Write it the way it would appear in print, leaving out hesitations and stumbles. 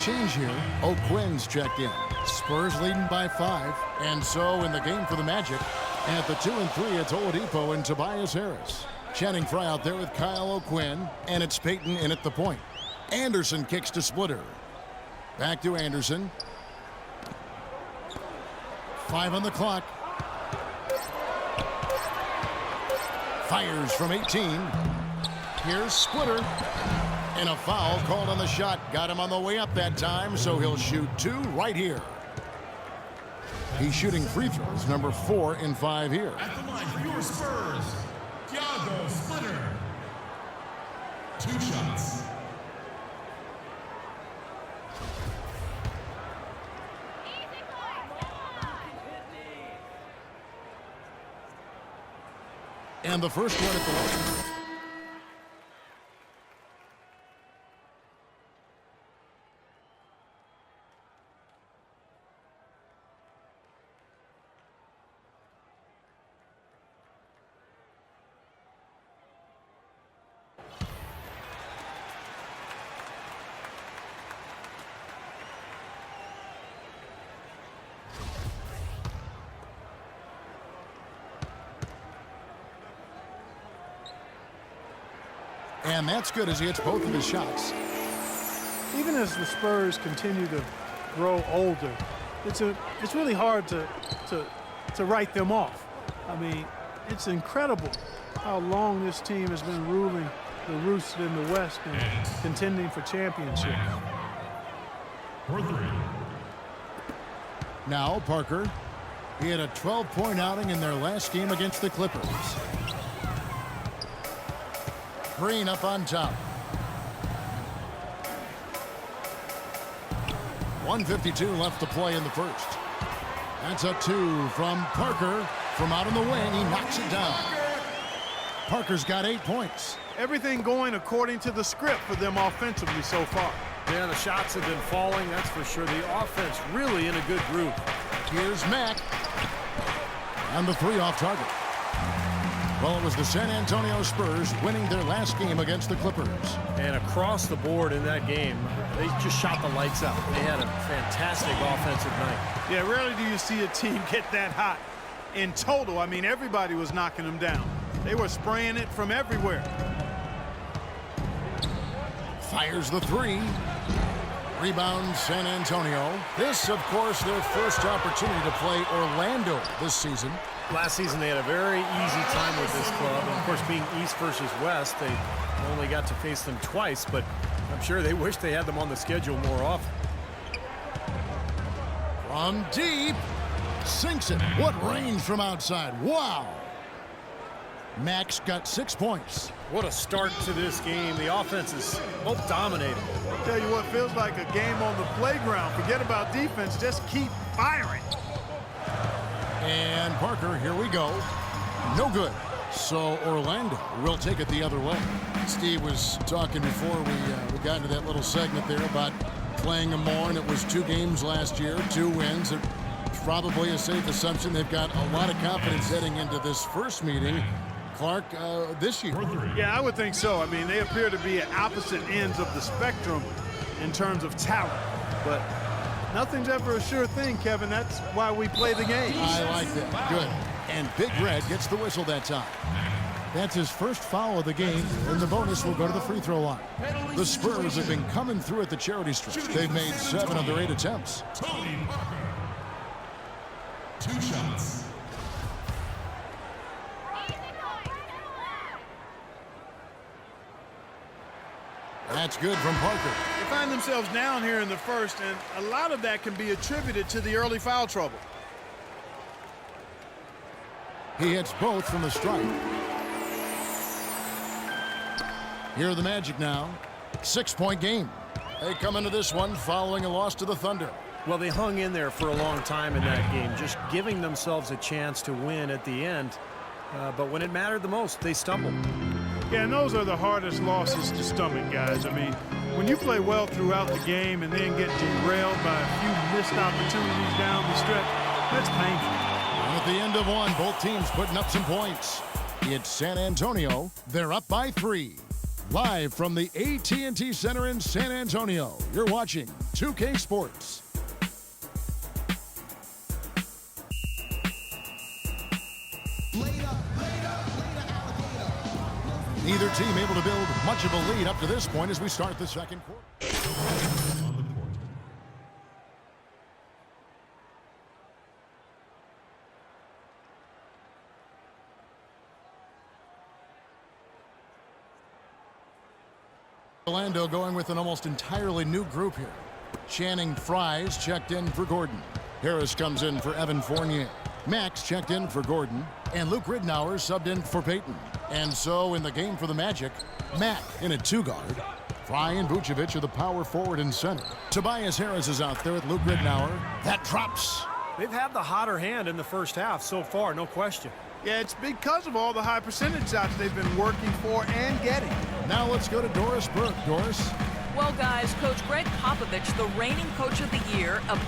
Change here. O'Quinn's checked in. Spurs leading by 5. And so in the game for the Magic, at the 2 and 3, it's Oladipo and Tobias Harris. Channing Frye out there with Kyle O'Quinn. And it's Payton in at the point. Anderson kicks to Splitter. Back to Anderson. 5 on the clock. Fires from 18. Here's Splitter. And a foul called on the shot. Got him on the way up that time, so he'll shoot 2 right here. He's shooting free throws, number 4 in 5 here. At the line for your Spurs, Thiago Splitter. 2 shots. And the first one at the line. And that's good as he hits both of his shots. Even as the Spurs continue to grow older, it's really hard to write them off. I mean, it's incredible how long this team has been ruling the roost in the West and contending for championships. For 3. Now Parker. He had a 12-point outing in their last game against the Clippers. Green up on top. 1:52 left to play in the first. That's a 2 from Parker. From out on the wing, he knocks it down. Parker's got 8 points. Everything going according to the script for them offensively so far. Yeah, the shots have been falling, that's for sure. The offense really in a good group. Here's Mack. And the 3 off target. Well, it was the San Antonio Spurs winning their last game against the Clippers. And across the board in that game, they just shot the lights out. They had a fantastic offensive night. Yeah, rarely do you see a team get that hot. In total, I mean, everybody was knocking them down. They were spraying it from everywhere. Fires the 3. Rebound San Antonio. This, of course, their first opportunity to play Orlando this season. Last season, they had a very easy time with this club. And of course, being East versus West, they only got to face them twice, but I'm sure they wish they had them on the schedule more often. From deep. Sinks it. What range from outside. Wow. Max got 6 points. What a start to this game. The offense is dominating. I'll tell you what, feels like a game on the playground. Forget about defense, just keep firing. And Parker, here we go. No good. So Orlando will take it the other way. Steve was talking before we got into that little segment there about playing them more, and it was 2 games last year, 2 wins. It's probably a safe assumption they've got a lot of confidence heading into this first meeting. Clark, this year. Yeah, I would think so. I mean, they appear to be at opposite ends of the spectrum in terms of talent. But nothing's ever a sure thing, Kevin. That's why we play the game. I like that. Good. And Big Red gets the whistle that time. That's his first foul of the game, and the bonus will go to the free throw line. The Spurs have been coming through at the charity stretch. They've made 7 of their 8 attempts. Tony Parker. 2 shots. That's good from Parker. They find themselves down here in the first, and a lot of that can be attributed to the early foul trouble. He hits both from the stripe. Here are the Magic now. 6-point game. They come into this one following a loss to the Thunder. Well, they hung in there for a long time in that game, just giving themselves a chance to win at the end. But when it mattered the most, they stumbled. Yeah, and those are the hardest losses to stomach, guys. I mean, when you play well throughout the game and then get derailed by a few missed opportunities down the stretch, that's painful. And at the end of one, both teams putting up some points. It's San Antonio. They're up by 3. Live from the AT&T Center in San Antonio, you're watching 2K Sports. Neither team able to build much of a lead up to this point as we start the second quarter. On the court. Orlando going with an almost entirely new group here. Channing Fries checked in for Gordon. Harris comes in for Evan Fournier. Max checked in for Gordon. And Luke Ridnour subbed in for Peyton. And so in the game for the Magic, Mack in at 2-guard. Fry and Vucevic are the power forward and center. Tobias Harris is out there with Luke Ridnour. That drops. They've had the hotter hand in the first half so far, no question. Yeah, it's because of all the high percentage shots they've been working for and getting. Now let's go to Doris Burke. Doris. Well, guys, Coach Greg Popovich, the reigning coach of the year,